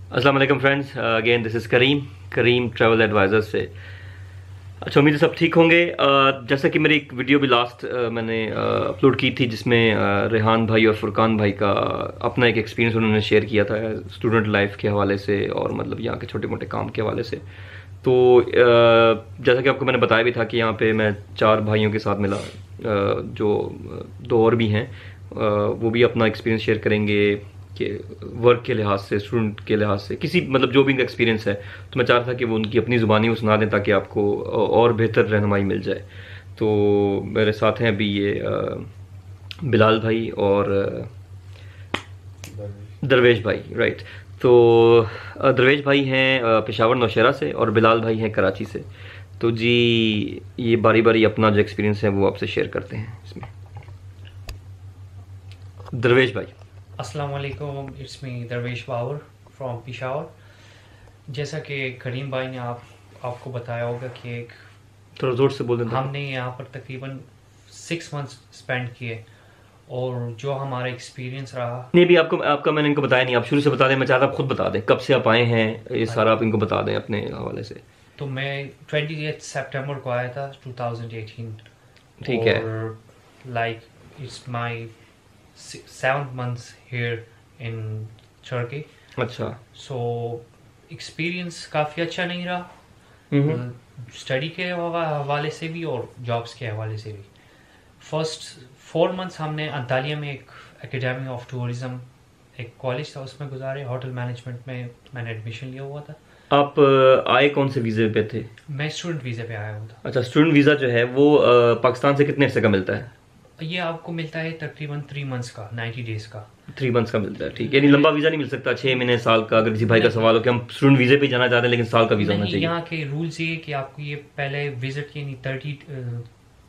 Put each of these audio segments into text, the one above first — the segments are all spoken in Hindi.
अस्सलाम वालेकुम friends, again this is Karim travel advisor से। अच्छा, उम्मीद है सब ठीक होंगे। जैसा कि मेरी एक वीडियो भी लास्ट मैंने अपलोड की थी जिसमें रेहान भाई और फुरकान भाई का अपना एक एक्सपीरियंस उन्होंने शेयर किया था स्टूडेंट लाइफ के हवाले से और मतलब यहाँ के छोटे मोटे काम के हवाले से। तो जैसा कि आपको मैंने बताया भी था कि यहाँ पे मैं 4 भाइयों के साथ मिला, जो 2 और भी हैं। वो भी अपना एक्सपीरियंस शेयर करेंगे कि वर्क के लिहाज से, स्टूडेंट के लिहाज से, किसी मतलब जो भी इनका एक्सपीरियंस है। तो मैं चाह रहा था कि वो उनकी अपनी ज़ुबानी वो सुना दें ताकि आपको और बेहतर रहनुमाई मिल जाए। तो मेरे साथ हैं अभी ये बिलाल भाई और दरवेश भाई, राइट। तो दरवेश भाई हैं पेशावर नौशहरा से और बिलाल भाई हैं कराची से। तो जी, ये बारी बारी अपना जो एक्सपीरियंस है वो आपसे शेयर करते हैं इसमें। दरवेश भाई। अस्सलाम वालेकुम, इट्स मी दरवेश बावर फ्रॉम पेशावर। जैसा कि करीम भाई ने आपको बताया होगा कि थोड़ा जोर से बोल दें। हमने यहाँ पर तकरीबन 6 मंथ्स स्पेंड किए और जो हमारा एक्सपीरियंस रहा। नहीं, भी आपका मैंने इनको बताया नहीं, आप शुरू से बता दें। मैं चाहता हूँ आप खुद बता दें कब से आप आए हैं, ये सारा आप इनको बता दें अपने हवाले से। तो मैं 28 सितंबर को आया था 2018। ठीक है। और like it's my 7 months here in Turkey. अच्छा। सो एक्सपीरियंस काफ़ी अच्छा नहीं रहा, स्टडी के हवाले से भी और जॉब्स के हवाले से भी। फर्स्ट 4 मंथ्स हमने अंतालिया में एक एकेडमी ऑफ टूरिज्म, एक कॉलेज था, उसमें गुजारे। होटल मैनेजमेंट में मैंने एडमिशन लिया हुआ था। आप आए कौन से वीज़े पे थे? मैं स्टूडेंट वीज़े पे आया हुआ था। अच्छा, स्टूडेंट वीज़ा जो है वो पाकिस्तान से कितने अरसे का मिलता है? ये आपको मिलता है तकरीबन 3 मंथ्स का, 90 डेज का। 3 मंथ्स का मिलता है, ठीक है। यानी लंबा वीज़ा नहीं मिल सकता, 6 महीने, साल का? अगर किसी भाई का सवाल हो कि हम स्टूडेंट वीज़े पे जाना चाहते हैं लेकिन साल का वीज़ा होना नहीं, चाहिए। यहाँ के रूल्स ये कि आपको ये पहले विजिट की नहीं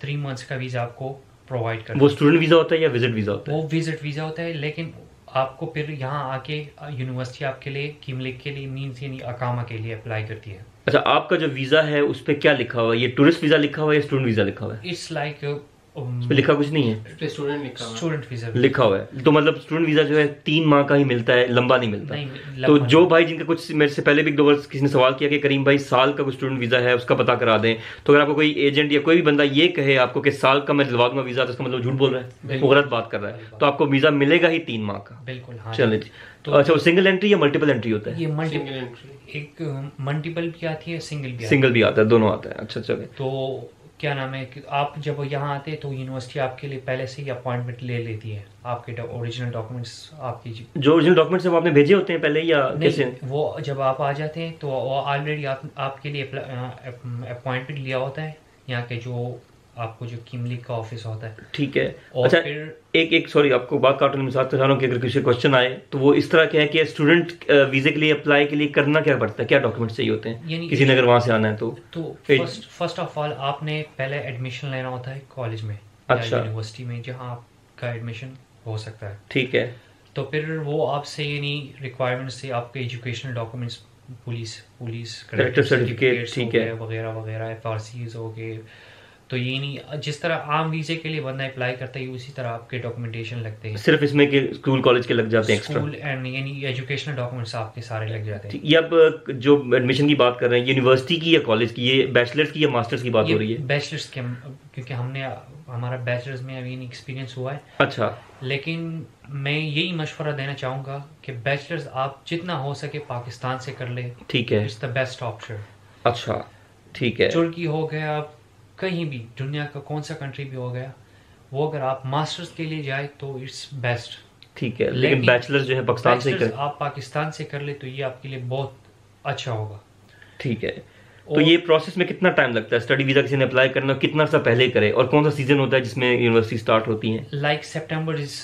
3 मंथ्स का वीज़ा आपको प्रोवाइड करना। वो स्टूडेंट वीज़ा होता है या विजिट वीज़ा होता है? वो विजिट वीज़ा होता है, लेकिन आपको फिर यहाँ आके यूनिवर्सिटी आपके लिए किमलिक के लिए मीन्स यानी अकामा के लिए अप्लाई करती है। अच्छा, आपका जो वीज़ा है उस पर क्या लिखा हुआ है? ये टूरिस्ट वीज़ा लिखा हुआ है या स्टूडेंट वीज़ा लिखा हुआ है? इट्स लाइक उस पर लिखा कुछ नहीं है, स्टूडेंट वीज़ा लिखा हुआ है। तो मतलब स्टूडेंट वीज़ा जो है 3 माह का ही मिलता है, लंबा नहीं मिलता। नहीं, तो जो भाई जिनका कुछ मेरे से पहले भी 2 बार किसी ने सवाल किया कि करीम भाई साल का कुछ स्टूडेंट वीज़ा है उसका पता करा दें, तो अगर आपको कोई एजेंट या कोई भी बंदा ये कहे आपको कि साल का मैं दिलवा दूंगा वीज़ा, तो उसका मतलब झूठ बोल रहा है, वो गलत बात कर रहा है। तो आपको वीज़ा मिलेगा ही 3 माह का। बिल्कुल, हाँ। चलिए जी। तो अच्छा, वो सिंगल एंट्री या मल्टीपल एंट्री होता है? ये एक मल्टीपल भी आती है, सिंगल भी आता है, दोनों आता है। अच्छा, चले। तो क्या नाम है कि आप जब यहाँ आते हैं तो यूनिवर्सिटी आपके लिए पहले से ही अपॉइंटमेंट ले लेती है। आपके ओरिजिनल डॉक्यूमेंट्स आपकी जो ओरिजिनल डॉक्यूमेंट्स हैं वो आपने भेजे होते हैं पहले या कैसे? वो जब आप आ जाते हैं तो वो ऑलरेडी आपके लिए अपॉइंटमेंट लिया होता है यहाँ के जो आपको जो किमलिक का ऑफिस होता है। ठीक है। और अच्छा, फिर एक सॉरी, आपको बात काटने में साथ चाह रहा हूँ कि अगर किसी क्वेश्चन आए तो वो इस तरह क्या है कि स्टूडेंट वीज़े के लिए अप्लाई के लिए करना क्या पड़ता है, क्या डॉक्यूमेंट चाहिए होते हैं किसी ने अगर वहाँ से आना है तो? फर्स्ट ऑफ ऑल आपने पहले एडमिशन लेना होता है कॉलेज में। अच्छा। या यूनिवर्सिटी में जहाँ आपका एडमिशन हो सकता है। ठीक है। तो फिर वो आपसे यानी रिक्वायरमेंट से आपके educational documents, police character certificate, ठीक है, वगैरह वगैरह, FRCs हो गए। तो ये नहीं, जिस तरह आम वीज़े के लिए बंदा अप्लाई करता है उसी तरह आपके डॉक्यूमेंटेशन लगते हैं। सिर्फ इसमें कि स्कूल कॉलेज के लग जाते हैं एक्स्ट्रा? स्कूल एंड यानी एजुकेशनल डॉक्यूमेंट्स आपके सारे लग जाते हैं। ये आप जो एडमिशन की बात कर रहे हैं यूनिवर्सिटी की या कॉलेज की, ये बैचलर्स की या मास्टर्स की बात हो रही है? बैचलर्स के, क्योंकि हमारा बैचलर्स में अभी एक्सपीरियंस हुआ है। अच्छा। लेकिन मैं यही मशवरा देना चाहूँगा कि बैचलर्स आप जितना हो सके पाकिस्तान से कर ले। ठीक है। It's the best option. अच्छा, ठीक है। तुर्की हो गया, कहीं भी दुनिया का कौन सा कंट्री भी हो गया, वो अगर आप मास्टर्स के लिए जाए तो इट्स बेस्ट। ठीक है, लेकिन बैचलर्स जो है पाकिस्तान से कर, आप पाकिस्तान से कर ले तो ये आपके लिए बहुत अच्छा होगा। ठीक है। तो ये प्रोसेस में कितना टाइम लगता है? स्टडी वीज़ा किसी ने अप्लाई करना कितना सा पहले करे, और कौन सा सीजन होता है जिसमें यूनिवर्सिटी स्टार्ट होती है? Like September is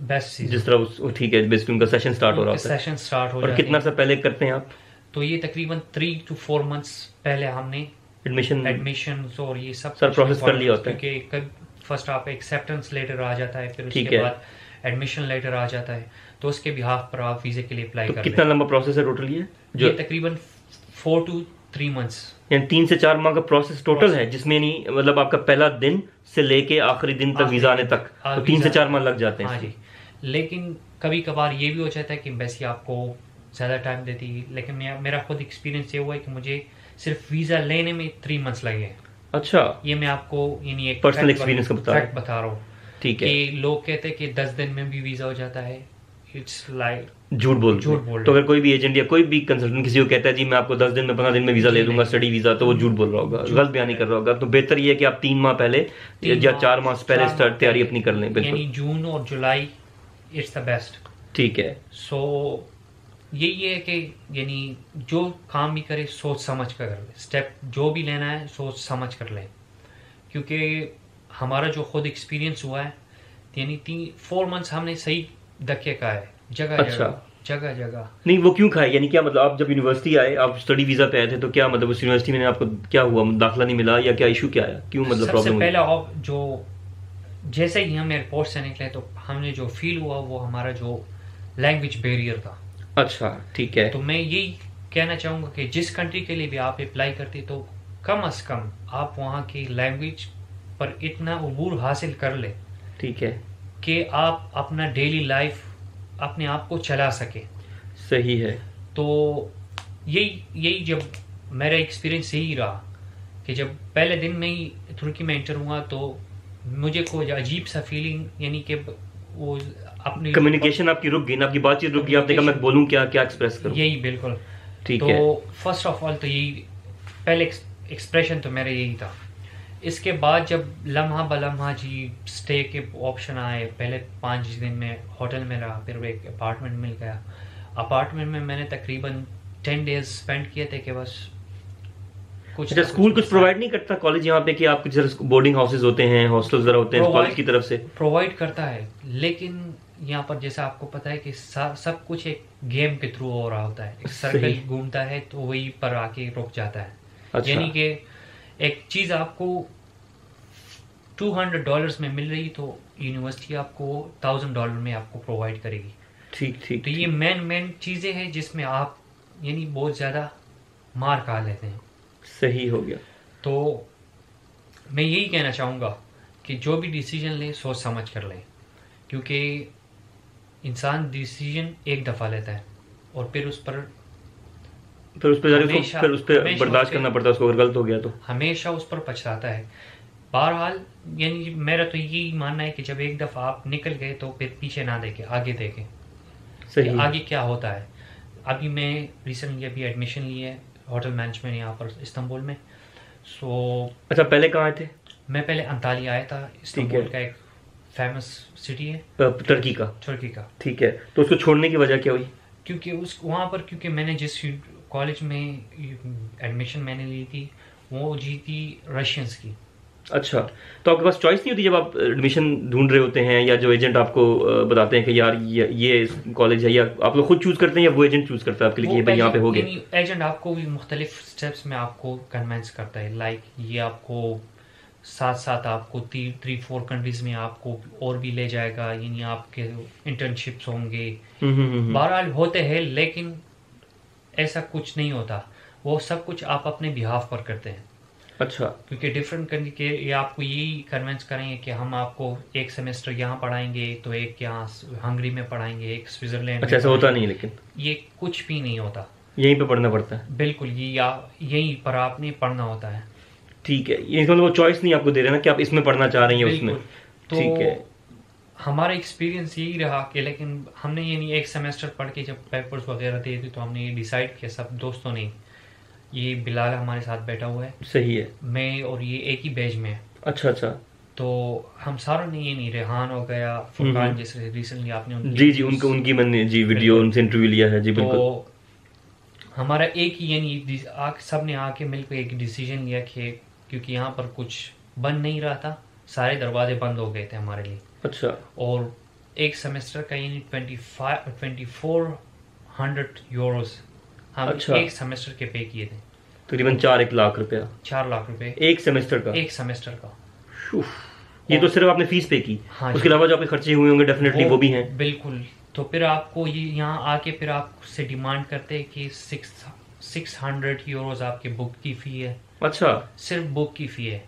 best season. जिस तरह ठीक है, बेसिकली उनका सेशन स्टार्ट हो रहा है। सेशन स्टार्ट हो और कितना सा पहले करते हैं आप? तो ये तकरीबन 3 to 4 मंथ्स पहले हमने एडमिशन और ये सब सर प्रोसेस कर लिया होता है। क्योंकि फर्स्ट आप एक्सेप्टेंस लेटर आ जाता है, फिर ठीक उसके है, बाद एडमिशन लेटर आ जाता है, तो उसके बिहाफ पर आप वीज़े के लिए अप्लाई कर कितना लंबा प्रोसेस है टोटल ये जो तकरीबन 4 to 3 मंथ्स, यानी 3 से 4 माह का प्रोसेस टोटल है, जिसमें नहीं मतलब आपका पहला दिन से लेके आखिरी दिन तक वीज़ा आने तक तो 3 से 4 माह लग जाते हैं। हाँ जी। लेकिन कभी कभार ये भी हो जाता है कि एम्बेसी आपको ज़्यादा टाइम देती है, लेकिन मेरा खुद एक्सपीरियंस ये हुआ है कि मुझे सिर्फ वीज़ा लेने में 3 मंथ्स लगे। अच्छा, ये मैं आपको यानी एक पर्सनल एक्सपीरियंस का फैक्ट बता रहा हूँ। ठीक है। कि लोग कहते हैं कि 10 दिन में भी वीज़ा हो जाता है। इट्स लाइक झूठ बोल तो अगर कोई भी एजेंट या कोई भी कंसल्टेंट किसी को कहता है जी मैं आपको 10 दिन में 15 दिन में वीजा ले दूंगा स्टडी वीजा, तो वो झूठ बोल रहा होगा, गलत बयानी कर रहा होगा। तो बेहतर ये है कि आप 3 माह पहले या 4 माह पहले स्टार्ट तैयारी अपनी कर लें। बिल्कुल, यानी जून और जुलाई इट्स द बेस्ट। ठीक है। सो यही है कि यानी जो काम भी करे सोच समझ कर ले, स्टेप जो भी लेना है सोच समझ कर लें, क्योंकि हमारा जो खुद एक्सपीरियंस हुआ है यानी 4 मंथ्स हमने सही धक्के का है जगह जगह जगह। नहीं, वो क्यों खाए, यानी क्या मतलब आप जब यूनिवर्सिटी आए, आप स्टडी वीजा पे आए थे, तो क्या मतलब उस यूनिवर्सिटी में आपको क्या हुआ, दाखिला नहीं मिला या क्या इशू क्या आया, क्यों मतलब प्रॉब्लम सबसे पहला जो जैसे ही हम एयरपोर्ट से निकले तो हमने जो फील हुआ वो हमारा जो लैंग्वेज बैरियर था। अच्छा, ठीक है। तो मैं यही कहना चाहूँगा कि जिस कंट्री के लिए भी आप अप्लाई करते तो कम से कम आप वहाँ की लैंग्वेज पर इतना अबूर हासिल कर ले, ठीक है, कि आप अपना डेली लाइफ अपने आप को चला सके। सही है। तो यही जब मेरा एक्सपीरियंस यही रहा कि जब पहले दिन में ही तुर्की में एंटर हुआ तो मुझे कोई अजीब सा फीलिंग, यानी कि वो अपनी कम्युनिकेशन आपकी रुक गई ना, आपकी बातचीत रुक गई, आपने कहा मैं बोलूं क्या, क्या एक्सप्रेस करूं। यही बिल्कुल, ठीक तो है। फर्स्ट ऑफ ऑल तो यही पहले एक्सप्रेशन तो मेरा यही था। इसके बाद जब लम्हा बलम्हा जी स्टे के ऑप्शन आए, पहले 5 दिन में होटल में रहा, फिर एक अपार्टमेंट मिल गया। अपार्टमेंट में मैंने तकरीबन 10 डेज स्पेंड किए थे कि बस कुछ। अच्छा, स्कूल कुछ प्रोवाइड नहीं करता कॉलेज यहाँ पे कि आपके जैसे बोर्डिंग हाउसेज होते हैं, हॉस्टल्स वगैरह होते हैं कॉलेज की तरफ से? प्रोवाइड करता है, लेकिन यहाँ पर जैसा आपको पता है कि सब कुछ एक गेम के थ्रू हो रहा होता है, एक सर्कल घूमता है तो वही पर आके रुक जाता है। अच्छा। यानी कि एक चीज आपको $200 में मिल रही तो यूनिवर्सिटी आपको $1000 में आपको प्रोवाइड करेगी। ठीक ठीक। तो ये मेन चीजें हैं जिसमें आप यानी बहुत ज्यादा मार खा लेते हैं। सही हो गया। तो मैं यही कहना चाहूँगा कि जो भी डिसीजन ले सोच समझ कर ले, क्योंकि इंसान डिसीजन एक दफ़ा लेता है और फिर उस पर बर्दाश्त करना पड़ता है उसको, अगर गलत हो गया तो हमेशा उस पर पछताता है। बहरहाल यानी मेरा तो यही मानना है कि जब एक दफ़ा आप निकल गए तो फिर पीछे ना देखें, आगे देखें सही आगे क्या होता है। अभी मैं रिसेंटली अभी एडमिशन लिया है होटल मैनेजमेंट यहाँ पर इस्तांबुल में। अच्छा, पहले कहाँ थे? मैं पहले अंतालिया आया था, इस्तांबुल का एक फेमस सिटी है तुर्की का। ठीक है, तो उसको छोड़ने की वजह क्या हुई? क्योंकि क्योंकि मैंने जिस कॉलेज में एडमिशन मैंने ली थी वो जी थी रशियंस की। अच्छा, तो आपके पास चॉइस नहीं होती जब आप एडमिशन ढूंढ रहे होते हैं, या जो एजेंट आपको बताते हैं कि यार ये कॉलेज है, या आप लोग खुद चूज करते हैं या वो एजेंट चूज करता है आपके लिए कि भाई यहाँ पे हो गया? एजेंट आपको भी मुख्तलिफ स्टेप्स में आपको कन्वेंस करता है, लाइक ये आपको साथ आपको 3-4 कंट्रीज में आपको और भी ले जाएगा, यानी आपके इंटर्नशिप्स होंगे। बहरहाल होते हैं, लेकिन ऐसा कुछ नहीं होता, वो सब कुछ आप अपने बिहाफ पर करते हैं। अच्छा, क्योंकि डिफरेंट कंट्री के ये आपको यही कन्वेंस करेंगे कि हम आपको एक सेमेस्टर यहाँ पढ़ाएंगे तो एक यहाँ हंगरी में पढ़ाएंगे, एक स्विट्जरलैंड। अच्छा, ऐसा होता नहीं, लेकिन ये कुछ भी नहीं होता, यहीं पे पढ़ना पड़ता है। बिल्कुल, यहीं पर आपने पढ़ना होता है। ठीक है, ये मतलब वो चॉइस नहीं आपको दे रहे ना कि आप इसमें पढ़ना चाह रही हैं उसमें। तो ठीक है, हमारा एक्सपीरियंस यही रहा कि लेकिन हमने यानी एक सेमेस्टर पढ़ के जब पेपर्स वगैरह दिए थे तो हमने ये डिसाइड किया सब दोस्तों ने, ये बिलाल हमारे साथ बैठा हुआ है, सही है, मैं और ये एक ही बैच में है। अच्छा अच्छा। तो हम सारों ने, ये नहीं रेहान हो गया, फुरकान जैसे रिसेंटली आपने जी उनकी मैंने जी वीडियो उनसे इंटरव्यू लिया है जी। बिल्कुल, तो हमारा एक ही यानी सब ने आके मिलकर एक डिसीजन लिया कि क्योंकि यहाँ पर कुछ बन नहीं रहा था, सारे दरवाजे बंद हो गए थे हमारे लिए। अच्छा, और एक सेमेस्टर का यानी 2400 यूरोस हम एक सेमेस्टर के पे किए थे, तकरीबन 4 लाख रुपया। 4 लाख रुपए एक सेमेस्टर का? एक सेमेस्टर का। ये तो सिर्फ आपने फीस पे की। हाँ, उसके अलावा जो आपके खर्चे हुए होंगे डेफिनेटली वो भी हैं। बिल्कुल। तो फिर आपको ये यहाँ आके फिर आपसे डिमांड करते हैं कि 600 यूरोस आपके बुक की फी है। अच्छा, सिर्फ बुक की फी है।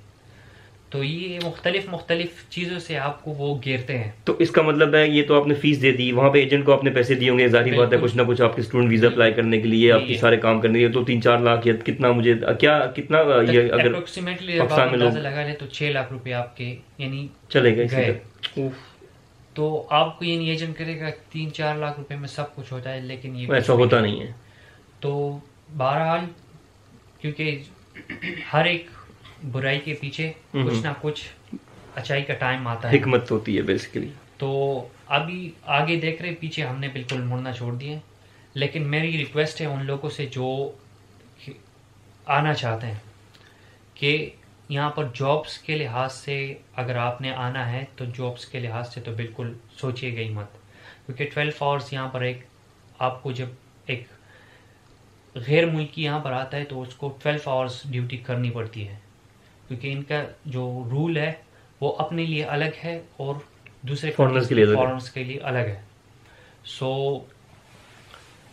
तो ये मुख्तलिफ चीज़ों से आपको वो घेरते हैं। तो इसका मतलब है ये तो आपने फीस दे दी, वहाँ पे एजेंट को आपने पैसे दिए होंगे, जाहिर बात है बिल्कुल। कुछ ना कुछ आपके स्टूडेंट वीजा अप्लाई करने के लिए, आपकी ये सारे काम करने के लिए, तो 3-4 लाख या कितना मुझे क्या कितना ये अगर अप्रोक्सीमेटली आप पाकिस्तान में अंदाजा लोग लगा लें तो 6 लाख रुपए आपके यानी चले गए गए। सीधे। तो आपको यानी एजेंट करेगा 3-4 लाख रुपए में सब कुछ होता है, लेकिन ये ऐसा कुछ भी होता नहीं है। तो बहरहाल, क्योंकि हर एक बुराई के पीछे कुछ ना कुछ अच्छाई का टाइम आता है, हिकमत होती है बेसिकली। तो अभी आगे देख रहे, पीछे हमने बिल्कुल मुड़ना छोड़ दिए। लेकिन मेरी रिक्वेस्ट है उन लोगों से जो आना चाहते हैं कि यहाँ पर जॉब्स के लिहाज से अगर आपने आना है तो जॉब्स के लिहाज से तो बिल्कुल सोचिएगा ही मत, क्योंकि 12 आवर्स यहाँ पर एक आपको जब एक गैर मुल्की यहाँ पर आता है तो उसको 12 आवर्स ड्यूटी करनी पड़ती है, क्योंकि इनका जो रूल है वो अपने लिए अलग है और दूसरे फॉरेनर्स के लिए अलग है। फॉरेनर्स के लिए अलग है। So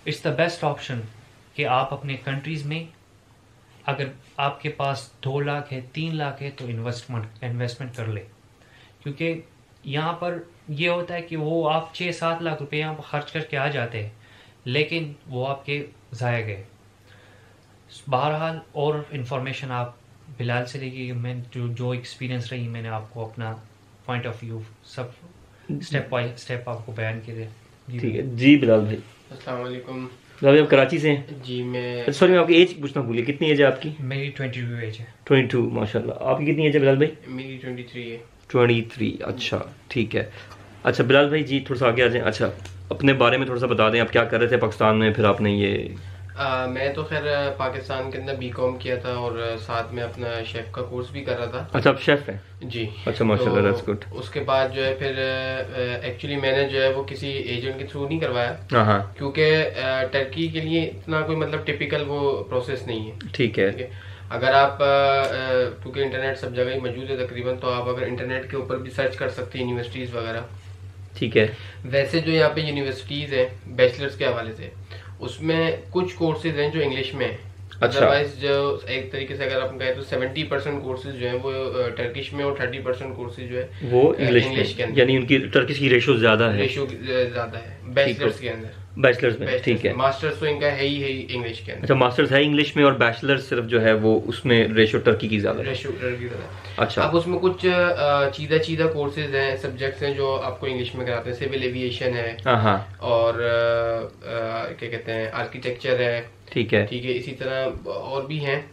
it's the best option कि आप अपने कंट्रीज़ में अगर आपके पास 2 लाख है 3 लाख है तो इन्वेस्टमेंट कर ले, क्योंकि यहाँ पर ये होता है कि वो आप 6-7 लाख रुपए यहाँ पर खर्च करके आ जाते हैं, लेकिन वो आपके ज़ाया गए। बहरहाल और इन्फॉर्मेशन आप बिलाल से लेके मैं जो एक्सपीरियंस रही मैंने आपको अपना पॉइंट ऑफ व्यू सब स्टेप बाय स्टेप आपको बयान किए। ठीक है जी बिलाल भाई। अस्सलाम वालेकुम। बिलाल भाई आप कराची से हैं? जी मैं सॉरी मैं आपकी एज पूछना भूल गया, कितनी एज है आपकी? मेरी 22 एज है। 22 माशाल्लाह। आपकी कितनी एज है बिलाल भाई? मेरी 23 है। 23 अच्छा ठीक है। अच्छा बिलाल भाई जी थोड़ा सा आगे आ जाएं। अच्छा अपने बारे में थोड़ा सा बता दें, आप क्या कर रहे थे पाकिस्तान में, फिर आपने ये मैं तो खैर पाकिस्तान के अंदर बीकॉम किया था और साथ में अपना शेफ का कोर्स भी कर रहा था। अच्छा आप शेफ हैं? जी। अच्छा माशाल्लाह दैट्स गुड। उसके बाद जो है फिर एक्चुअली मैंने जो है वो किसी एजेंट के थ्रू नहीं करवाया, हाँ हाँ क्योंकि टर्की के लिए इतना कोई मतलब टिपिकल वो प्रोसेस नहीं है। ठीक है। ठीक है, अगर आप क्योंकि इंटरनेट सब जगह ही मौजूद है तकरीबन, तो आप अगर इंटरनेट के ऊपर भी सर्च कर सकते हैं यूनिवर्सिटीज़ वगैरह। ठीक है। वैसे जो यहाँ पे यूनिवर्सिटीज़ हैं बैचलर्स के हवाले से, उसमें कुछ कोर्सेज हैं जो इंग्लिश में हैं। अच्छा। अदरवाइज जो एक तरीके से अगर आप कहें तो 70% कोर्सेज जो हैं वो टर्किश में और 30% कोर्सेज जो है वो इंग्लिश के में, अंदर। यानी उनकी टर्किश की रेशो ज्यादा है। रेशो ज्यादा है बैचलर्स के अंदर। बैचलर्स में ठीक है। मास्टर्स तो इनका है ही इंग्लिश के अंदर। अच्छा मास्टर्स है इंग्लिश में और बैचलर्स सिर्फ जो है वो उसमें रेशो टर्की की ज्यादा है। रेशो टर्की ज्यादा है। अच्छा। अब उसमें कुछ चीदा कोर्सेज हैं, सब्जेक्ट्स हैं जो आपको इंग्लिश में कराते हैं। सिविल एविएशन है हाँ और क्या कहते हैं आर्किटेक्चर है। ठीक है। ठीक है, इसी तरह और भी हैं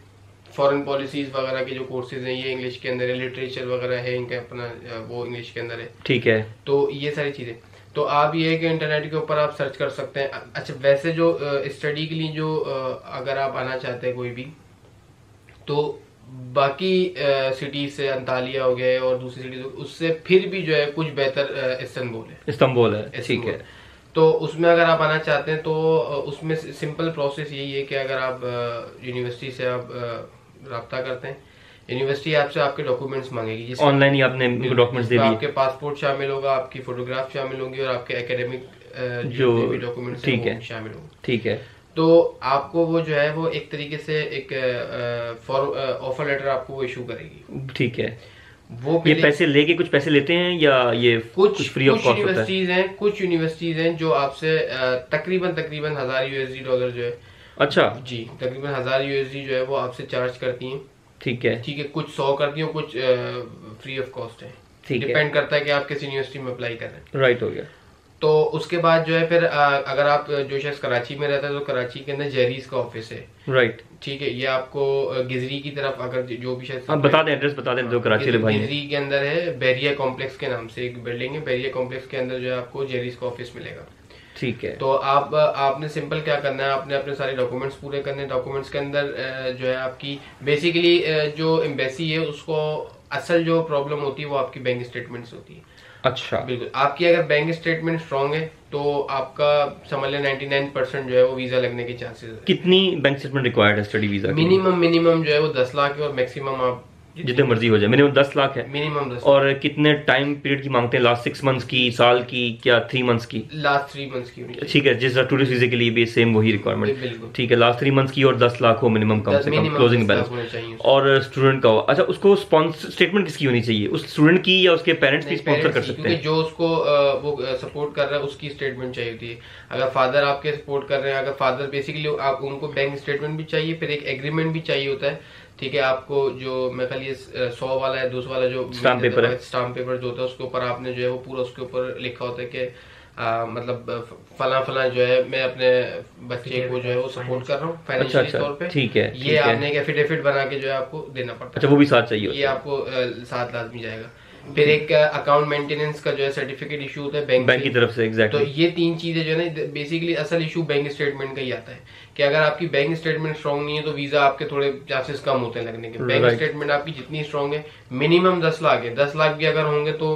फॉरेन पॉलिसीज वगैरह के जो कोर्सेज हैं ये इंग्लिश के अंदर है। लिटरेचर वगैरह है इनका अपना वो इंग्लिश के अंदर है। ठीक है। तो ये सारी चीजें तो आप ये है कि इंटरनेट के ऊपर आप सर्च कर सकते हैं। अच्छा वैसे जो स्टडी के लिए जो अगर आप आना चाहते हैं कोई भी, तो बाकी सिटीज से अंतालिया हो गए और दूसरी सिटीज उससे फिर भी जो है कुछ बेहतर इस्तांबुल है। इस्तांबुल है ठीक है। तो उसमें अगर आप आना चाहते हैं तो उसमें सिंपल प्रोसेस यही है कि अगर आप यूनिवर्सिटी से आप रब्ता करते हैं, यूनिवर्सिटी आपसे आपके डॉक्यूमेंट्स मांगेगी। ऑनलाइन ही आपने डॉक्यूमेंट्स दे दिए, आपके पासपोर्ट शामिल होगा, आपकी फोटोग्राफ शामिल होंगी और आपके एकेडमिक जो भी डॉक्यूमेंट्स ठीक है शामिल होंगे। ठीक है। तो आपको वो जो है वो एक तरीके से एक ऑफर लेटर आपको वो इशू करेगी। ठीक है। वो ये पैसे लेके कुछ पैसे लेते हैं या ये कुछ फ्री ऑफ कॉस्ट होता है? यूनिवर्सिटीज हैं, कुछ यूनिवर्सिटीज हैं जो आपसे तकरीबन $1000 जो है। अच्छा जी, तकरीबन $1000 जो है वो आपसे चार्ज करती हैं। ठीक है। ठीक है, कुछ 100 करती हैं, कुछ फ्री ऑफ कॉस्ट है। ठीक है। डिपेंड करता है कि आप किस यूनिवर्सिटी में अप्लाई कर रहे हैं। राइट हो गया। तो उसके बाद जो है फिर अगर आप जो शख्स कराची में रहता है तो कराची के अंदर जेरीज का ऑफिस है। राइट। ठीक है, ये आपको गिजरी की तरफ अगर जो भी शख्स आप बता दें, एड्रेस बता दें जो कराची वाले भाई हैं। गिजरी के अंदर है बैरिया कॉम्प्लेक्स के नाम से एक बिल्डिंग है। बैरिया कॉम्प्लेक्स के अंदर जो है आपको जेरीज का ऑफिस मिलेगा। ठीक है। तो आपने सिंपल क्या करना है, आपने अपने सारे डॉक्यूमेंट्स पूरे करने। डॉक्यूमेंट्स के अंदर जो है आपकी बेसिकली जो एम्बेसी है उसको असल जो प्रॉब्लम होती है वो आपकी बैंक स्टेटमेंट्स होती है। अच्छा बिल्कुल, आपकी अगर बैंक स्टेटमेंट स्ट्रांग है तो आपका समझ लें 99% जो है वो वीजा लगने के चांसेस है। कितनी बैंक स्टेटमेंट रिक्वायर्ड है स्टडी वीजा? मिनिमम जो है वो 10 लाख है और मैक्सिमम आप जितने मर्जी हो जाए, मिनिमम 10 लाख है मिनिमम 10। और कितने टाइम पीरियड की मांगते हैं? लास्ट 6 मंथ्स की, साल की, क्या 3 मंथ्स की? लास्ट 3 मंथ्स की होनी चाहिए। ठीक है, जिस टूरिस्ट वीजे के लिए भी सेम वही रिक्वायरमेंट। बिल्कुल। ठीक है, लास्ट 3 मंथ्स की और 10 लाख हो मिनिमम, कम से कम क्लोजिंग बैलेंस। और स्टूडेंट का हो, अच्छा उसको स्पॉन्सर स्टेटमेंट किसकी होनी चाहिए? उस स्टूडेंट की या उसके पेरेंट्स की स्पॉन्सर कर सकते हैं? जो उसको वो सपोर्ट कर रहा है उसकी स्टेटमेंट चाहिए होती है। अगर फादर आपके सपोर्ट कर रहे हैं, अगर फादर बेसिकली आप उनको बैंक स्टेटमेंट भी चाहिए, फिर एक एग्रीमेंट भी चाहिए होता है। ठीक है, आपको जो मैं कल ये 100 वाला है 200 वाला जो स्टाम्प पेपर है, स्टाम्प पेपर जो होता है उसके ऊपर आपने जो है वो पूरा उसके ऊपर लिखा होता है कि मतलब फला फला जो है मैं अपने बच्चे को जो है वो सपोर्ट कर रहा हूँ फाइनेंशियली तौर पे। ठीक है, ये आपने एक एफिडेविट बना के जो है आपको देना पड़ता है। अच्छा, वो भी साथ चाहिए? ये आपको साथ लाजमी जाएगा। फिर एक अकाउंट मेंटेनेंस का जो है सर्टिफिकेट इशू होता है बैंक की तरफ से। एग्जैक्टली। तो ये 3 चीजें जो है ना बेसिकली असल इशू बैंक स्टेटमेंट का ही आता है कि अगर आपकी बैंक स्टेटमेंट स्ट्रांग नहीं है तो वीजा आपके थोड़े चांसेस कम होते हैं लगने के। बैंक स्टेटमेंट आपकी जितनी स्ट्रांग है, मिनिमम 10 लाख है, 10 लाख भी अगर होंगे तो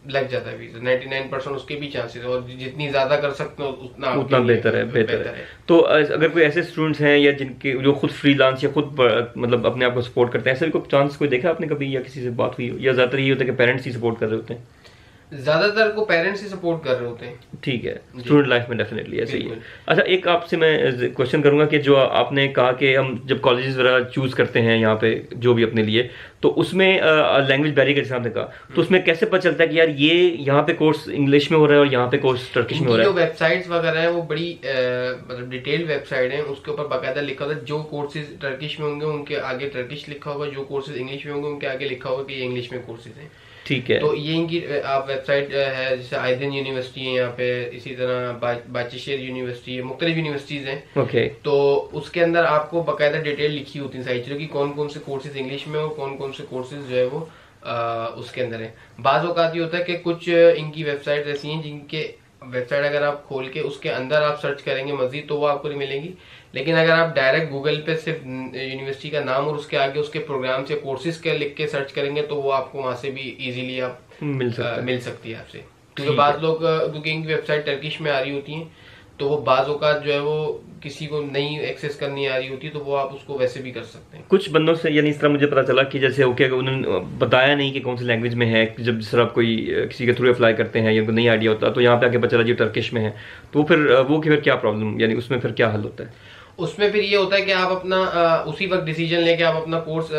लग जाता है वीजा। 99% उसके भी चांसेस है, और जितनी ज्यादा कर सकते हो उतना बेहतर है। तो अगर कोई ऐसे स्टूडेंट्स हैं या जिनके जो खुद फ्रीलांस या खुद मतलब अपने आप को सपोर्ट करते हैं, ऐसे कोई चांस कोई देखा आपने कभी, या किसी से बात हुई हो? या ज्यादातर ये होता है कि पेरेंट्स ही सपोर्ट कर रहे होते हैं? ज्यादातर को पेरेंट्स ही सपोर्ट कर रहे होते हैं। ठीक है, स्टूडेंट लाइफ में डेफिनेटली ऐसे ही है। अच्छा, एक आपसे मैं क्वेश्चन करूंगा कि जो आपने कहा कि हम जब कॉलेजेस वगैरह चूज करते हैं यहाँ पे जो भी अपने लिए, तो उसमें लैंग्वेज बैरियर के सामने कहा, तो उसमें कैसे पता चलता है कि यार ये यहाँ पे कोर्स इंग्लिश में हो रहा है और यहाँ पे कोर्स टर्किश में हो रहा है? जो वेबसाइट्स वगैरह है वो बड़ी मतलब डिटेल वेबसाइट है, उसके ऊपर बाकायदा लिखा होता है जो कोर्सेज टर्किश में होंगे उनके आगे टर्किश लिखा होगा, जो कोर्सेज इंग्लिश में होंगे उनके आगे लिखा होगा कि ये इंग्लिश में कोर्सेज हैं। ठीक है, तो ये इनकी आप वेबसाइट है, जैसे आइदिन यूनिवर्सिटी है यहाँ पे, इसी तरह बाचिशेर यूनिवर्सिटी है, मुख्तलिफ यूनिवर्सिटीज हैं। ओके। तो उसके अंदर आपको बाकायदा डिटेल लिखी होती है सारी चीजों की, कौन कौन से कोर्सेज इंग्लिश में और कौन कौन से कोर्सेज जो है वो उसके अंदर है। बाज़ औक़ात ये होता है कि कुछ इनकी वेबसाइट ऐसी हैं जिनके वेबसाइट अगर आप खोल के उसके अंदर आप सर्च करेंगे मजीद तो वो आपको नहीं मिलेंगी, लेकिन अगर आप डायरेक्ट गूगल पे सिर्फ यूनिवर्सिटी का नाम और उसके आगे उसके प्रोग्राम से कोर्सेज के लिख के सर्च करेंगे तो वो आपको वहां से भी इजीली आप मिल सकती है आपसे। क्योंकि बाद लोग क्योंकि इनकी वेबसाइट टर्किश में आ रही होती है तो वो बाज़ औक़ात जो है वो किसी को नहीं एक्सेस करनी आ रही होती तो वो आप उसको वैसे भी कर सकते हैं। कुछ बंदों से यानी इस तरह मुझे पता चला कि जैसे ओके उन्होंने बताया नहीं कि कौन सी लैंग्वेज में है, जब जिस तरह आप कोई किसी के थ्रू अप्लाई करते हैं या उनको नहीं आइडिया होता तो यहाँ पे आके पता चला जी टर्किश में है, तो फिर वो फिर क्या प्रॉब्लम, यानी उसमें फिर क्या हल होता है? उसमें फिर ये होता है कि आप अपना उसी वक्त डिसीजन लेके आप अपना कोर्स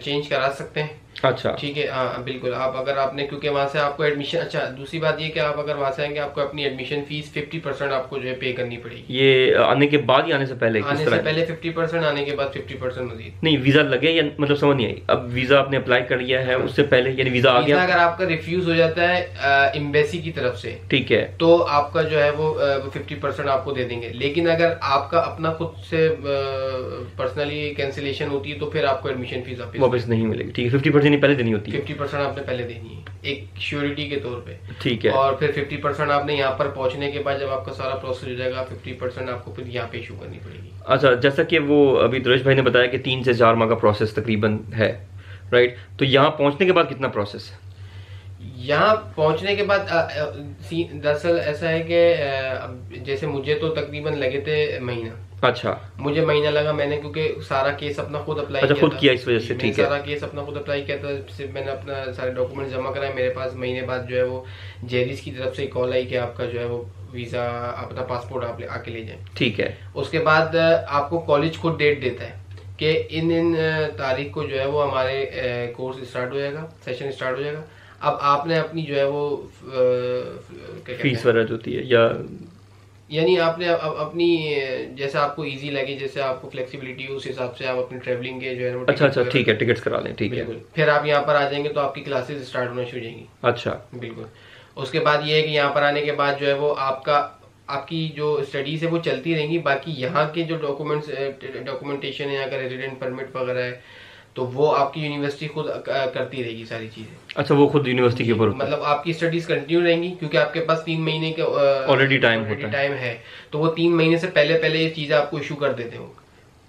चेंज करा सकते हैं। अच्छा, ठीक है, हाँ बिल्कुल। आप अगर आपने क्योंकि वहां से आपको एडमिशन, अच्छा दूसरी बात ये कि आप अगर वहां से आएंगे आपको अपनी एडमिशन फीस 50% आपको जो है पे करनी पड़ेगी। ये आने के बाद या आने से पहले? आने से पहले 50%, आने के बाद 50% मजीद। नहीं, वीजा लगे या मतलब समझ नहीं आई, अब वीजा आपने अप्लाई कर लिया है उससे पहले यानी वीजा आ गया, अगर आपका रिफ्यूज हो जाता है एम्बेसी की तरफ से, ठीक है, तो आपका जो है वो 50% आपको दे देंगे। लेकिन अगर आपका अपना खुद से पर्सनली कैंसिलेशन होती है तो फिर आपको एडमिशन फीस वापस नहीं मिलेगी। ठीक है, 50% पहले देनी होती है, 50% आपने पहले देनी है एक श्योरिटी के तौर पे। ठीक है, और फिर 50% आपने यहाँ पर पहुंचने के बाद जब आपका सारा प्रोसेस हो जाएगा 50% आपको फिर यहाँ पे इशू करनी पड़ेगी। अच्छा, जैसा कि वो अभी दरेश भाई ने बताया कि 3 से 4 माह का प्रोसेस तकरीबन है, राइट? तो यहाँ पहुंचने के बाद कितना प्रोसेस है? यहाँ पहुंचने के बाद दरअसल ऐसा है कि जैसे मुझे तो तकरीबन लगे थे महीना। अच्छा, मुझे महीना लगा, मैंने क्योंकि सारा केस अपना खुद अप्लाई किया, खुद किया इस वजह से। ठीक है, सारा केस अपना खुद अप्लाई किया था, सिर्फ मैंने अपना सारे डॉक्यूमेंट जमा कराए। मेरे पास महीने बाद जो है वो जेरिस की तरफ से कॉल आई कि आपका जो है वो वीजा अपना पासपोर्ट आप आके ले जाए। ठीक है, उसके बाद आपको कॉलेज खुद डेट देता है कि इन तारीख को जो है वो हमारे कोर्स स्टार्ट हो जाएगा, सेशन स्टार्ट हो जाएगा। अब आपने अपनी जो है वो फीस वगैरह होती है या यानी आपने अपनी जैसे आपको इजी लगे, जैसे आपको फ्लेक्सिबिलिटी हो उस हिसाब से आप अपनी ट्रैवलिंग के जो है अच्छा ठीक है, टिकट्स करा लें। ठीक है, फिर आप यहाँ पर आ जाएंगे तो आपकी क्लासेस स्टार्ट होना शुरू हो जाएंगी। अच्छा, बिल्कुल। उसके बाद ये है कि यहाँ पर आने के बाद जो है वो आपकी जो स्टडीज है वो चलती रहेंगी। बाकी यहाँ के जो डॉक्यूमेंटेशन है, यहाँ का रेजिडेंट परमिट वगैरह है तो वो आपकी यूनिवर्सिटी खुद करती रहेगी सारी चीजें। अच्छा, वो खुद यूनिवर्सिटी के ऊपर मतलब आपकी स्टडीज कंटिन्यू रहेंगी क्योंकि आपके पास 3 महीने के ऑलरेडी टाइम है तो वो 3 महीने से पहले ये चीजें आपको इशू कर देते हो।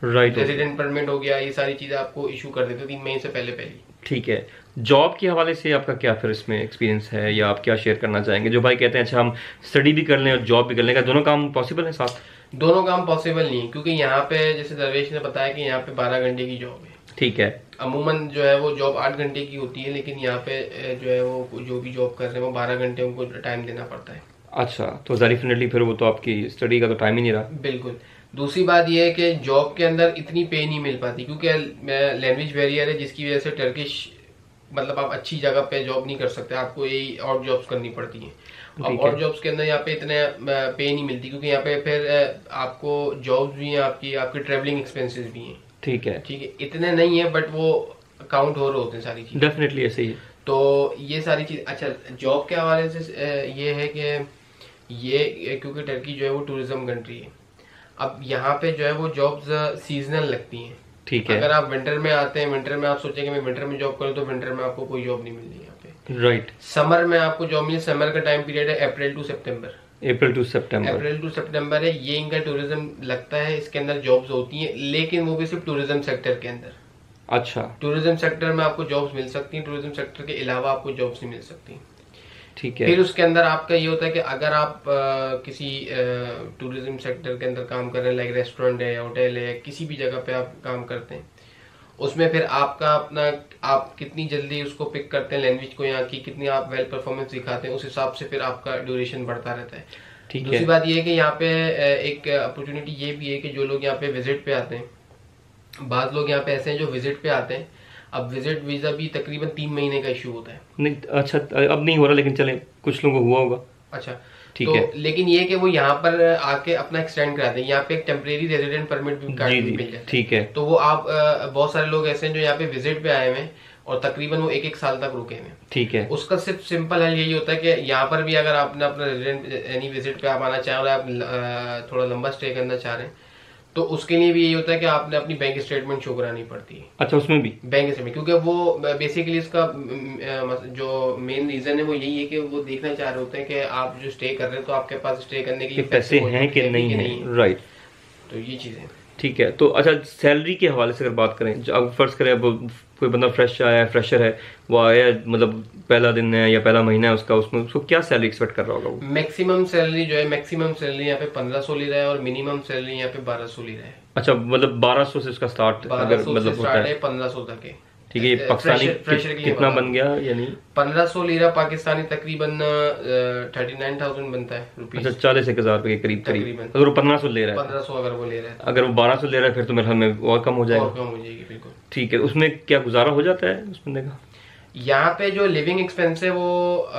राइट, रेजिडेंट परमिट हो गया, ये सारी चीजें आपको इशू कर देते हो 3 महीने से पहले। ठीक है, जॉब के हवाले से आपका क्या फिर इसमें एक्सपीरियंस है या आप क्या शेयर करना चाहेंगे? जो भाई कहते हैं अच्छा हम स्टडी भी कर लें और जॉब भी कर लें, का दोनों काम पॉसिबल है साथ? दोनों काम पॉसिबल नहीं है क्योंकि यहाँ पे जैसे दरवेश ने बताया कि यहाँ पे 12 घंटे की जॉब है। ठीक है, अमूमन जो है वो जॉब 8 घंटे की होती है, लेकिन यहाँ पे जो है वो जो भी जॉब कर रहे हैं वो 12 घंटे उनको टाइम देना पड़ता है। अच्छा, तो डेफिनेटली फिर वो तो आपकी स्टडी का तो टाइम ही नहीं रहा। बिल्कुल। दूसरी बात यह है कि जॉब के अंदर इतनी पे नहीं मिल पाती, क्योंकि लैंग्वेज बैरियर है, जिसकी वजह से टर्किश मतलब आप अच्छी जगह पे जॉब नहीं कर सकते, आपको यही और जॉब्स करनी पड़ती हैं। अब और जॉब्स के अंदर यहाँ पे इतने पे नहीं मिलती, क्योंकि यहाँ पे फिर आपको जॉब्स भी हैं, आपकी ट्रेवलिंग एक्सपेंसेस भी हैं। ठीक है, इतने नहीं है बट वो काउंट हो रहे होते हैं सारी चीजें। डेफिनेटली ऐसे ही। तो ये सारी चीज, अच्छा जॉब के हवाले से ये है कि ये क्योंकि टर्की जो है वो टूरिज्म कंट्री है, अब यहाँ पे जो है वो जॉब्स सीजनल लगती हैं। ठीक है। अगर आप विंटर में आते हैं, विंटर में आप सोचेंगे मैं विंटर में जॉब करूँ, तो विंटर में आपको कोई जॉब नहीं मिल रही यहाँ पे। राइट। समर में आपको जॉब मिले, समर का टाइम पीरियड है अप्रैल टू सितंबर है, ये इनका टूरिज्म लगता है, इसके अंदर जॉब्स होती हैं, लेकिन वो भी सिर्फ टूरिज्म सेक्टर के अंदर। अच्छा, टूरिज्म सेक्टर में आपको जॉब्स मिल सकती हैं, टूरिज्म सेक्टर के अलावा आपको जॉब्स नहीं मिल सकती। ठीक है। फिर उसके अंदर आपका ये होता है कि अगर आप किसी टूरिज्म सेक्टर के अंदर काम कर रहे हैं, लाइक रेस्टोरेंट है, होटल है, किसी भी जगह पे आप काम करते हैं, उसमें फिर आपका अपना आप कितनी जल्दी उसको पिक करते हैं लैंग्वेज को, यहाँ की कितनी आप वेल परफॉर्मेंस दिखाते हैं, उस हिसाब से फिर आपका ड्यूरेशन बढ़ता रहता है। ठीक है। दूसरी बात ये है कि यहाँ पे एक अपॉर्चुनिटी ये भी है कि जो लोग यहाँ पे विजिट पे आते हैं, बाद लोग यहाँ पे ऐसे हैं जो विजिट पे आते हैं, अब विजिट वीजा भी तकरीबन 3 महीने का इशू होता है। नहीं, अच्छा अब नहीं हो रहा, लेकिन चले कुछ लोगों को हुआ होगा। अच्छा, ठीक तो है। लेकिन ये कि वो यहाँ पर आके अपना एक्सटेंड कराते हैं, यहाँ पे एक टेम्परेरी रेजिडेंट परमिट भी कार्ड भी मिल जाता है। ठीक है। तो वो आप बहुत सारे लोग ऐसे हैं जो यहाँ पे विजिट पे आए हुए हैं और तकरीबन वो 1-1 साल तक रुके हुए हैं। ठीक है। उसका सिर्फ सिंपल हल यही होता है कि यहाँ पर भी अगर आपने अपना रेजिडेंट यानी विजिट पे आप आना चाह रहे हैं, आप थोड़ा लंबा स्टे करना चाह रहे हैं, तो उसके लिए भी यही होता है कि आपने अपनी बैंक स्टेटमेंट शो करानी पड़ती है। अच्छा, उसमें भी बैंक स्टेटमेंट, क्योंकि वो बेसिकली इसका जो मेन रीजन है वो यही है कि वो देखना चाह रहे होते हैं कि आप जो स्टे कर रहे हैं तो आपके पास स्टे करने के लिए पैसे हैं कि नहीं है। राइट। तो ये चीजें। ठीक है। तो अच्छा, सैलरी के हवाले से अगर बात करें, अब फर्ज करें अब कोई बंदा फ्रेशर है, वो आया, मतलब पहला दिन है या पहला महीना है उसका, उसमें उसको क्या सैलरी एक्सपेक्ट कर रहा होगा वो? मैक्सिमम सैलरी जो है, मैक्सिमम सैलरी यहाँ पे 1500 ले रहा है और मिनिमम सैलरी यहाँ पे 1200 ले रहा है। अच्छा, मतलब 1200 से उसका स्टार्ट अगर मतलब होता है 1500 तक है। ठीक है। ये पाकिस्तानी कितना बन गया, यानी 1500 लीरा पाकिस्तानी तकरीबन 39,000 बनता है रुपीस। अच्छा, 40,000 रुपए के करीब। अगर वो 1500 ले रहा है, 1500 अगर वो ले रहा है, अगर वो 1200 ले रहा है, फिर तो मेरे ख्याल में और कम हो जाएगा। और कम हो जाएगी, बिल्कुल। ठीक है। उसमें क्या गुजारा हो जाता है उस बंदे का? यहाँ पे जो लिविंग एक्सपेंस है वो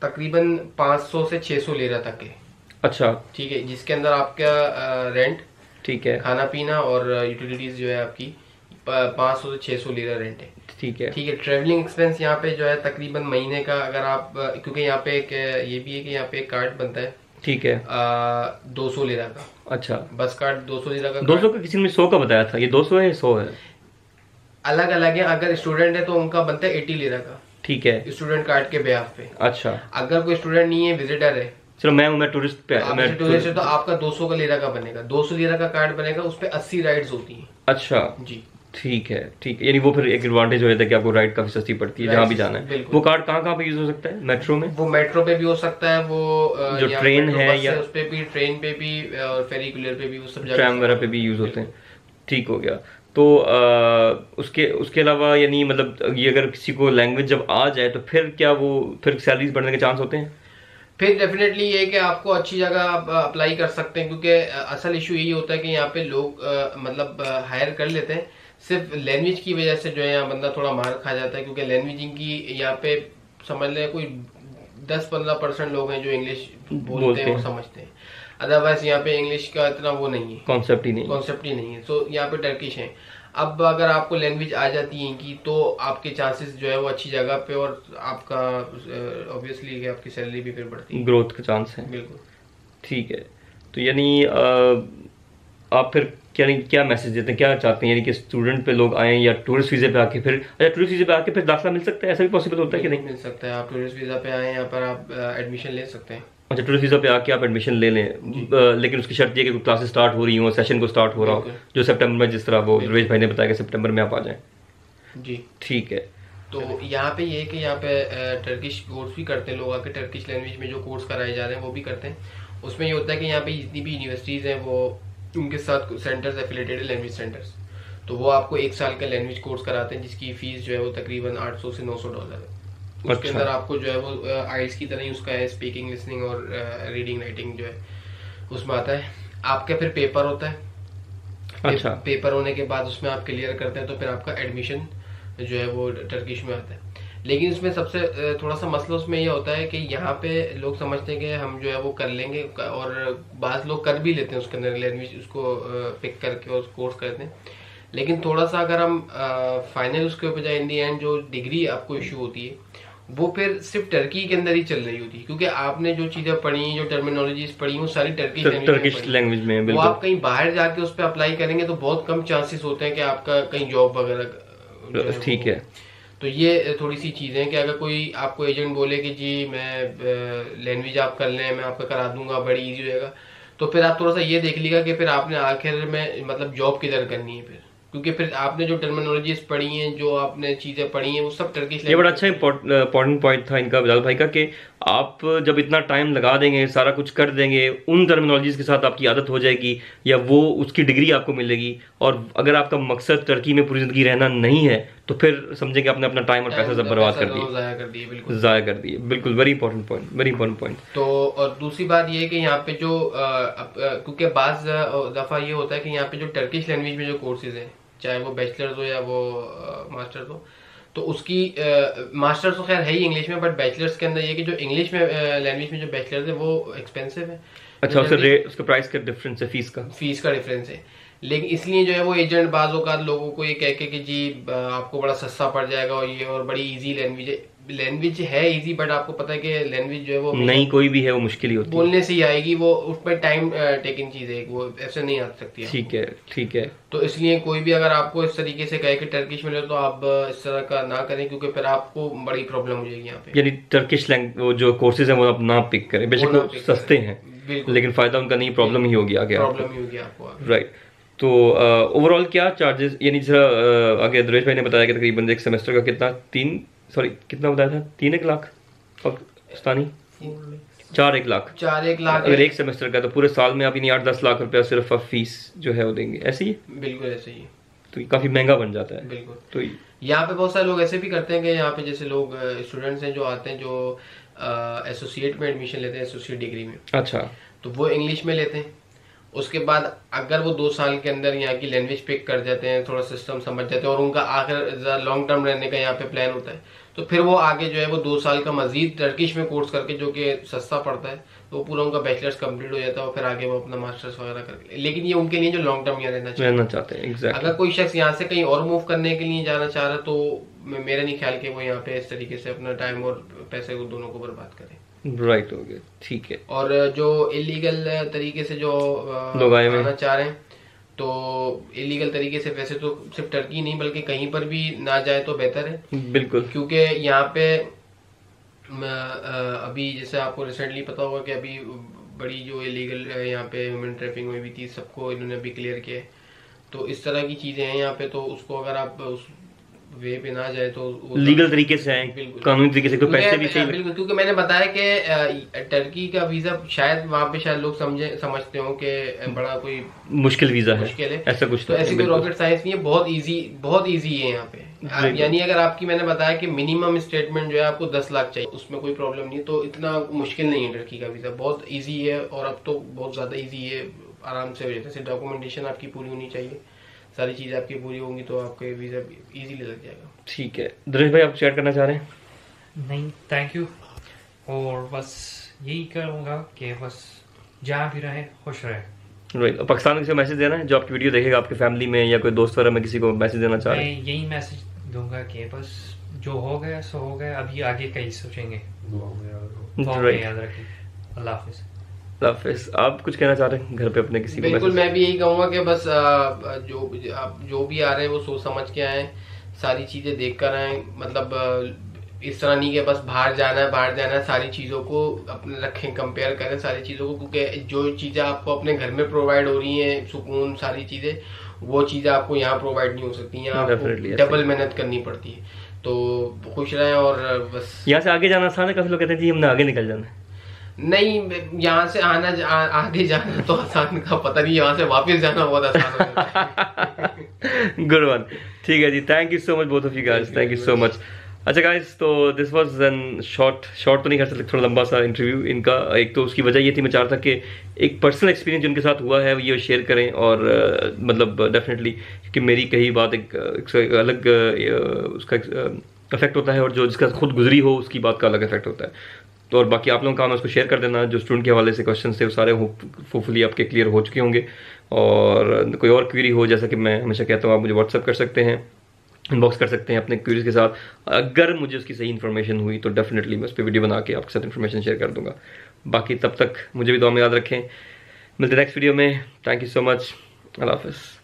तकरीबन 500 से 600 लीरा तक है। अच्छा। ठीक है, जिसके अंदर आपका रेंट, ठीक है, खाना पीना और यूटिलिटीज जो है आपकी 500 से 600 लीरा रेंट है। ठीक है। ठीक है। ट्रेवलिंग एक्सपेंस यहाँ पे जो है तकरीबन महीने का, अगर आप क्योंकि यहाँ पे एक ये भी है कि यहाँ पे एक कार्ड बनता है। ठीक है। 200 लीरा का। अच्छा, बस कार्ड 200 लीरा का। 200 का किसी ने 100 का बताया था, ये 200 है 100 है? अलग अलग है। अगर स्टूडेंट है तो उनका बनता है 80 लीरा का। ठीक है, स्टूडेंट कार्ड के ब्याज पे। अच्छा। अगर कोई स्टूडेंट नहीं है, विजिटर है, चलो मैं टूरिस्ट पे, मैं टूरिस्ट है, तो आपका 200 का लीरा का बनेगा। 200 लीरा का कार्ड बनेगा, उस पे 80 राइड्स होती हैं। अच्छा जी, ठीक है। ठीक है, यानी वो फिर एक एडवांटेज हो जाता है कि आपको राइड काफी सस्ती पड़ती है जहाँ भी जाना है। वो कार्ड कहाँ पे यूज हो सकता है? मेट्रो में? वो मेट्रो पे भी हो सकता है, वो जो ट्रेन है या उस पे भी, ट्रेन पे भी और फेरिकुलर पे भी, वो सब ट्रैम वगैरह पे भी यूज होते हैं। ठीक हो गया। तो उसके अलावा यानी मतलब ये अगर किसी को लैंग्वेज जब आ जाए तो फिर क्या वो फिर सैलरीज बढ़ने के चांस होते हैं? फिर डेफिनेटली ये कि आपको अच्छी जगह आप अप्लाई कर सकते हैं, क्योंकि असल इशू यही होता है कि यहाँ पे लोग मतलब हायर कर लेते हैं सिर्फ लैंग्वेज की वजह से, जो है यहाँ बंदा थोड़ा मार खा जाता है, क्योंकि लैंग्वेज इनकी यहाँ पे समझ लें कोई 10-15% लोग हैं जो इंग्लिश बोलते हैं और समझते हैं। अदरवाइज यहाँ पे इंग्लिश का इतना वो नहीं है, कॉन्सेप्ट ही नहीं है। तो यहाँ पे टर्किश है। अब अगर आपको लैंग्वेज आ जाती है इनकी, तो आपके चांसेस जो है वो अच्छी जगह पे, और आपका ऑब्वियसली आपकी सैलरी भी फिर बढ़ती है, ग्रोथ का चांस है। बिल्कुल। ठीक है। तो यानी आप फिर क्या मैसेज देते हैं, क्या चाहते हैं, यानी कि स्टूडेंट पे लोग आए या टूरिस्ट वीजे पे आके फिर, अच्छा टूरिस्ट वीजे पे आके फिर दाखिला मिल सकता है? ऐसा भी पॉसिबल होता है कि नहीं? मिल सकता है। आप टूरिस्ट वीजा पे आए, यहाँ पर आप एडमिशन ले सकते हैं। अच्छा, टूरिस्ट वीजा पे आके आप एडमिशन ले लें, लेकिन उसकी शर्त ये कि क्लासेस स्टार्ट हो रही हो, सेशन को स्टार्ट हो रहा हो, जो सितंबर में, जिस तरह वो रवेश भाई ने बताया कि सितंबर में आप आ जाएं। जी, ठीक है। तो यहाँ पे ये है कि यहाँ पे टर्किश कोर्स भी करते हैं लोग आके, टर्किश लैंग्वेज में जो कोर्स कराए जा रहे हैं वो भी करते हैं। उसमें ये होता है कि यहाँ पे जितनी भी यूनिवर्सिटीज़ हैं वो उनके साथ सेंटर्स एफिलेटेड है, लैंग्वेज सेंटर्स। तो वो आपको 1 साल का लैंग्वेज कोर्स कराते हैं, जिसकी फीस जो है वो तकरीबन $800 से $900 है। उसके अंदर आपको जो है वो आइल्स की तरह ही उसका है, स्पीकिंग, लिसनिंग और रीडिंग राइटिंग जो है उसमें आता है। आपका फिर पेपर होता है। अच्छा। पेपर होने के बाद उसमें आप क्लियर करते हैं तो फिर आपका एडमिशन जो है वो टर्किश में आता है। लेकिन उसमें सबसे थोड़ा सा मसला उसमें ये होता है कि यहाँ पे लोग समझते हैं कि हम जो है वो कर लेंगे, और बाज़ लोग कर भी लेते हैं उसके अंदर लैंग्वेज उसको पिक करके और कोर्स करते हैं। लेकिन थोड़ा सा अगर हम फाइनल उसके बजाय इन दी एंड जो डिग्री आपको इशू होती है वो फिर सिर्फ टर्की के अंदर ही चल रही होती है, क्योंकि आपने जो चीजें पढ़ी, जो टर्मिनोलॉजीज पढ़ी, वो सारी टर्किश लैंग्वेज में। वो आप कहीं बाहर जाके उस पर अप्लाई करेंगे तो बहुत कम चांसेस होते हैं कि आपका कहीं जॉब वगैरह। ठीक है, तो ये थोड़ी सी चीजें हैं कि अगर कोई आपको एजेंट बोले कि जी मैं लैंग्वेज आप कर लें, मैं आपका करा दूंगा, बड़ी इजी हो जाएगा, तो फिर आप थोड़ा सा ये देख लीजिएगा कि फिर आपने आखिर में मतलब जॉब किधर करनी है फिर, क्योंकि फिर आपने जो टर्मिनोलॉजीज पढ़ी हैं, जो आपने चीजें पढ़ी हैं, वो सब टर्किश। ये बड़ा अच्छा इंपॉर्टेंट पॉइंट था इनका बिलाल भाई का, कि आप जब इतना टाइम लगा देंगे, सारा कुछ कर देंगे, उन टर्मिनोलॉजीज के साथ आपकी आदत हो जाएगी या वो उसकी डिग्री आपको मिलेगी, और अगर आपका मकसद टर्की में पूरी जिंदगी रहना नहीं है तो फिर समझेंगे आपने अपना टाइम और पैसा सब बर्बाद कर दिया, ज़ाया कर दिए। बिल्कुल, very important point, very important point. तो और दूसरी बात ये है कि यहाँ पे जो क्योंकि बाज़ दफ़ा ये होता है कि यहाँ पे जो टर्किश लैंग्वेज में जो कोर्सेज हैं, चाहे वो बैचलर्स हो या वो मास्टर्स हो, तो उसकी मास्टर्स तो खैर है ही इंग्लिश में, बट बैचलर्स के अंदर ये कि जो इंग्लिश में लैंग्वेज में जो बैचलर्स है वो एक्सपेंसिव है। अच्छा, उसका प्राइस का डिफरेंस है, फीस का डिफरेंस है। लेकिन इसलिए जो है वो एजेंट बाज़ औक़ात लोगों को ये कह के कि जी आपको बड़ा सस्ता पड़ जाएगा और ये और बड़ी इजी लैंग्वेज है इजी, बट आपको पता है कि लैंग्वेज जो है वो नहीं कोई भी है वो मुश्किल ही होती है, बोलने से ही आएगी, वो उसमें टाइम टेकिंग चीज है, वो ऐसे नहीं आ सकती। ठीक है, ठीक है। तो इसलिए कोई भी अगर आपको इस तरीके से कहे कि टर्किश मिले तो आप इस तरह का ना करें, क्योंकि फिर आपको बड़ी प्रॉब्लम हो जाएगी यहाँ पे। यानी टर्किश लैंग्वेज जो कोर्सेज हैं वो आप ना पिक करें, बेशक वो सस्ते हैं लेकिन फायदा उनका नहीं, प्रॉब्लम ही होगी आगे, प्रॉब्लम ही होगी आपको। राइट। तो ओवरऑल क्या चार्जेस, यानी जैसा आगे दुरेश भाई ने बताया कि तकरीबन एक सेमेस्टर का कितना बताया था, 3-1 लाख पाकिस्तानी, 4-1 लाख अगर एक सेमेस्टर का, तो पूरे साल में आप यानी 8-10 लाख रुपया सिर्फ फीस जो है वो देंगे, ऐसे ही? बिल्कुल ऐसे ही। तो ये काफी महंगा बन जाता है। बिल्कुल। तो यहाँ पे बहुत सारे लोग ऐसे भी करते हैं कि यहाँ पे जैसे लोग स्टूडेंट्स हैं जो आते हैं, जो एसोसिएट में एडमिशन लेते हैं, एसोसिएट डिग्री में। अच्छा। तो वो इंग्लिश में लेते हैं, उसके बाद अगर वो 2 साल के अंदर यहाँ की लैंग्वेज पिक कर जाते हैं, थोड़ा सिस्टम समझ जाते हैं, और उनका आखिर लॉन्ग टर्म रहने का यहाँ पे प्लान होता है, तो फिर वो आगे जो है वो 2 साल का मजीद टर्किश में कोर्स करके, जो कि सस्ता पड़ता है, तो वो पूरा उनका बैचलर्स कंप्लीट हो जाता है, और फिर आगे वो अपना मास्टर्स वगैरह करके। लेकिन ये उनके लिए जो लॉन्ग टर्म यहाँ रहना चाहते हैं। exactly. अगर कोई शख्स यहाँ से कहीं और मूव करने के लिए जाना चाह रहा है, तो मेरा नहीं ख्याल कि वो यहाँ पे इस तरीके से अपना टाइम और पैसे को दोनों को बर्बाद करे। राइट, हो गया, ठीक है। और जो इलीगल तरीके से जो लोग आना चाह रहे हैं, तो इलीगल तरीके से वैसे तो सिर्फ टर्की नहीं बल्कि कहीं पर भी ना जाए तो बेहतर है। बिल्कुल, क्योंकि यहाँ पे अभी जैसे आपको रिसेंटली पता होगा कि अभी बड़ी जो इलीगल यहाँ पे ह्यूमन ट्रैफिकिंग हुई भी थी, सबको इन्होंने अभी क्लियर किया है। तो इस तरह की चीजें हैं यहाँ पे, तो उसको अगर आप उस वे पे ना जाए तो लीगल तरीके से आए, कानूनी तरीके से, कोई पैसे भी चाहिए। बिल्कुल, क्योंकि मैंने बताया कि टर्की का वीजा शायद वहाँ पे शायद लोग समझते हो कि बड़ा कोई मुश्किल वीजा है, ऐसा कुछ तो ऐसी कोई रॉकेट साइंस नहीं है, बहुत इजी है यहाँ पे। यानी अगर आपकी, मैंने बताया कि मिनिमम स्टेटमेंट जो है आपको 10 लाख चाहिए, उसमें कोई प्रॉब्लम नहीं, तो इतना मुश्किल नहीं है टर्की का वीजा, बहुत ईजी है, और अब तो बहुत ज्यादा ईजी है, आराम से हो जाता है। डॉक्यूमेंटेशन आपकी पूरी होनी चाहिए, सारी चीज़ आपकी पूरी होंगी तो आपके वीज़ा इजीली लग जाएगा। ठीक है, दरेश भाई आप शेयर करना चाह रहे हैं? नहीं, थैंक यू। और बस यही करूँगा कि बस जहाँ भी रहे खुश रहे। राइट। पाकिस्तान में किसी को मैसेज देना है जो आपकी वीडियो देखेगा, आपके फैमिली में या कोई दोस्त वगैरह में किसी को मैसेज देना चाह रहे हैं? मैं यही मैसेज दूंगा कि बस जो हो गया सो हो गया, अभी आगे कहीं सोचेंगे। याद रखिए। अल्लाह हाफिज़। आप कुछ कहना चाह रहे हैं घर पे अपने किसी को? बिल्कुल, मैं भी यही कहूँगा कि बस जो भी आ रहे हैं वो सोच समझ के आए, सारी चीजें देख कर आए, मतलब इस तरह नहीं कि बस बाहर जाना है, सारी चीजों को अपने रखें, कंपेयर करें सारी चीजों को, क्योंकि जो चीजें आपको अपने घर में प्रोवाइड हो रही हैं, सुकून, सारी चीजें, वो चीजें आपको यहाँ प्रोवाइड नहीं हो सकती, यहाँ आपको डबल मेहनत करनी पड़ती है। तो खुश रहें और बस। यहाँ से आगे जाना आसान है, काफी लोग कहते हैं जी हमने आगे निकल जाना है। नहीं, यहाँ से आगे जाना तो आसान का पता नहीं, यहाँ से वापस जाना बहुत आसान हो जाता है। Good one. ठीक है जी, thank you so much both of you guys, thank you so much. अच्छा गाइस, तो दिस वाज एन शॉर्ट तो नहीं कर सकते, थोड़ा लंबा सा इंटरव्यू इनका। एक तो उसकी वजह ये थी, मैं चाह रहा था कि एक पर्सनल एक्सपीरियंस जो उनके साथ हुआ है ये शेयर करें, और मतलब डेफिनेटली क्योंकि मेरी कही बात एक अलग उसका इफेक्ट होता है, और जो जिसका खुद गुजरी हो उसकी बात का अलग इफेक्ट होता है। तो और बाकी आप लोगों का काम है उसको शेयर कर देना। जो स्टूडेंट के हवाले से क्वेश्चन थे वो सारे होपफुली आपके क्लियर हो चुके होंगे, और कोई और क्वेरी हो, जैसा कि मैं हमेशा कहता हूँ, आप मुझे व्हाट्सअप कर सकते हैं, इनबॉक्स कर सकते हैं अपने क्वेरीज के साथ। अगर मुझे उसकी सही इन्फॉर्मेशन हुई तो डेफिनेटली मैं उस पर वीडियो बना के आपके साथ इन्फॉर्मेशन शेयर कर दूंगा। बाकी तब तक मुझे भी दुआ में याद रखें, मिलते नेक्स्ट वीडियो में। थैंक यू सो मच, अल्लाह हाफिज़।